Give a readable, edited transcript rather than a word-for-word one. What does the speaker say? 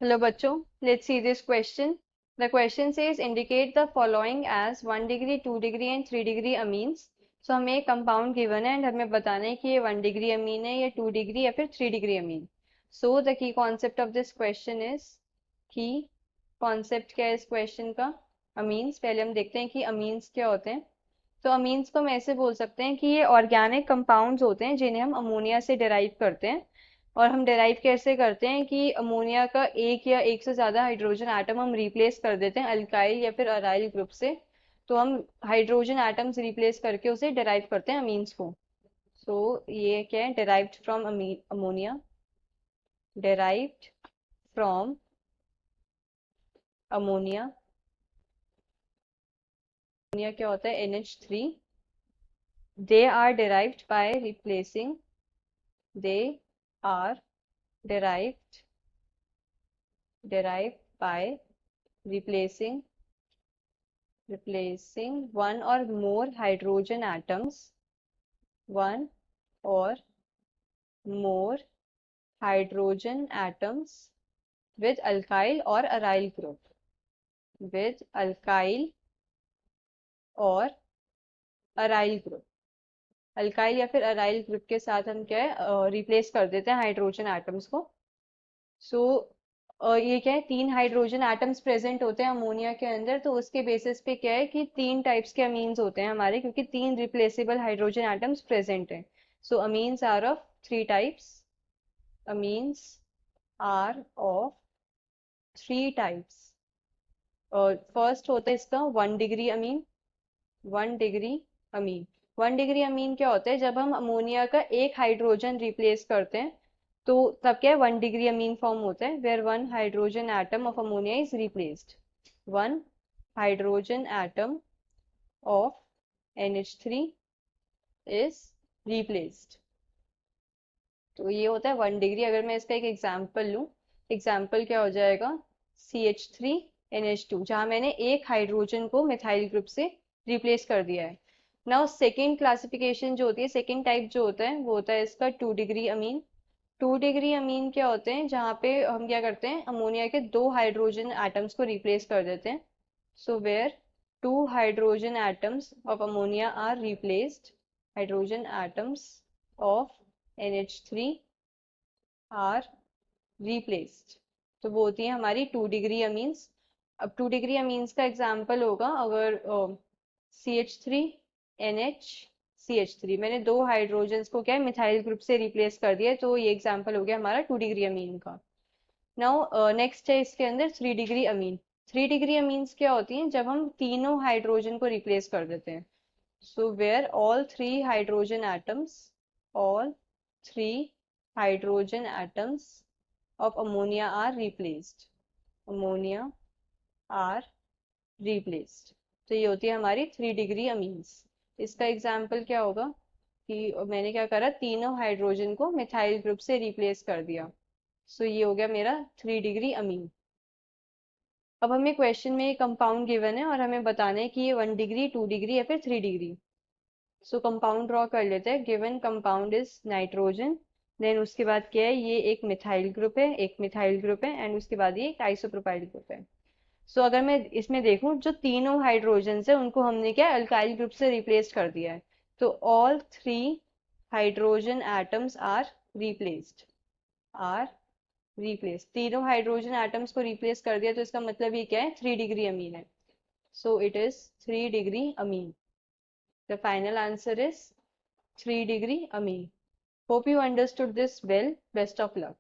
Hello bachcho, let's see this question. The question says indicate the following as 1 degree, 2 degree and 3 degree amines. So हमें एक compound given है and हमें बताना है कि ये 1 डिग्री अमीन है या 2 डिग्री या फिर 3 degree amine. So the key concept of this question is की कॉन्सेप्ट क्या है इस क्वेश्चन का. अमीन्स पहले हम देखते हैं कि अमीन्स क्या होते हैं. तो अमीन्स को हम ऐसे बोल सकते हैं कि ये ऑर्गेनिक कंपाउंड्स होते हैं जिन्हें हम अमोनिया से डिराइव करते हैं. और हम डिराइव कैसे करते हैं कि अमोनिया का एक या एक से ज्यादा हाइड्रोजन एटम हम रिप्लेस कर देते हैं अल्काइल या फिर अराइल ग्रुप से. तो हम हाइड्रोजन एटम्स रिप्लेस करके उसे डिराइव करते हैं अमीन्स को. सो ये क्या है, derived from ammonia. Derived from ammonia. Ammonia क्या होता है, NH3. They are derived by replacing. They are derived by replacing one or more hydrogen atoms with alkyl or aryl group. Alkyl या फिर अराइल ग्रुप के साथ हम क्या है रिप्लेस कर देते हैं हाइड्रोजन एटम्स को. सो ये क्या है, 3 हाइड्रोजन एटम्स प्रेजेंट होते हैं अमोनिया के अंदर. तो उसके बेसिस पे क्या है कि 3 टाइप्स के अमीन्स होते हैं हमारे, क्योंकि 3 रिप्लेसेबल हाइड्रोजन एटम्स प्रेजेंट हैं. So amines are of 3 types. Amines are of 3 types. First होता है इसका 1 degree amine. 1 degree amine. 1 degree amine क्या होता है, जब हम अमोनिया का एक हाइड्रोजन रिप्लेस करते हैं तो तब क्या है 1 डिग्री अमीन फॉर्म होता है, where 1 hydrogen atom of ammonia is replaced. 1 hydrogen atom of NH3 is replaced. तो ये होता है 1 डिग्री. अगर मैं इसका एक एग्जांपल लूं, एग्जांपल क्या हो जाएगा, CH3NH2, जहां मैंने एक हाइड्रोजन को मिथाइल ग्रुप से रिप्लेस कर दिया है. नाउ सेकेंड क्लासिफिकेशन जो होती है, सेकेंड टाइप जो होता है वो होता है इसका 2 डिग्री अमीन. 2 डिग्री अमीन क्या होते हैं, जहाँ पे हम क्या करते हैं अमोनिया के 2 हाइड्रोजन एटम्स को रिप्लेस कर देते हैं. So where 2 hydrogen atoms of ammonia are replaced. Hydrogen atoms of NH3 are replaced. तो वो होती है हमारी 2 डिग्री अमीन्स. अब 2 डिग्री अमीन्स का एग्जाम्पल होगा, अगर CH3NH मैंने 2 हाइड्रोजन्स को क्या है मिथाइल ग्रुप से रिप्लेस कर दिया, तो ये एग्जाम्पल हो गया हमारा 2 डिग्री अमीन का. नाउ नेक्स्ट है इसके अंदर 3 डिग्री अमीन. 3 डिग्री अमीन्स क्या होती हैं, जब हम तीनों हाइड्रोजन को रिप्लेस कर देते हैं. So where all 3 hydrogen atoms of ammonia are replaced. ammonia are replaced. तो ये होती है हमारी 3 डिग्री अमीन्स. इसका एग्जाम्पल क्या होगा कि मैंने क्या करा, तीनों हाइड्रोजन को मिथाइल ग्रुप से रिप्लेस कर दिया. सो ये हो गया मेरा 3 डिग्री अमीन. अब हमें क्वेश्चन में ये कंपाउंड गिवन है और हमें बताना है कि ये 1 डिग्री, 2 डिग्री या फिर 3 डिग्री. सो कंपाउंड ड्रॉ कर लेते हैं. Given compound is nitrogen. Then उसके बाद क्या है, ये एक मिथाइल ग्रुप है, एक मिथाइल ग्रुप है, एंड उसके बाद ये एक आइसोप्रोपाइल ग्रुप है. सो अगर मैं इसमें देखूं, जो तीनों हाइड्रोजन है उनको हमने क्या अल्काइल ग्रुप से रिप्लेस कर दिया है. तो all 3 hydrogen atoms are replaced. तीनों हाइड्रोजन एटम्स को रिप्लेस कर दिया, तो इसका मतलब ये क्या है, 3 डिग्री अमीन है. So it is 3 degree amine. The final answer is 3 degree amine. Hope you understood this well. Best of luck.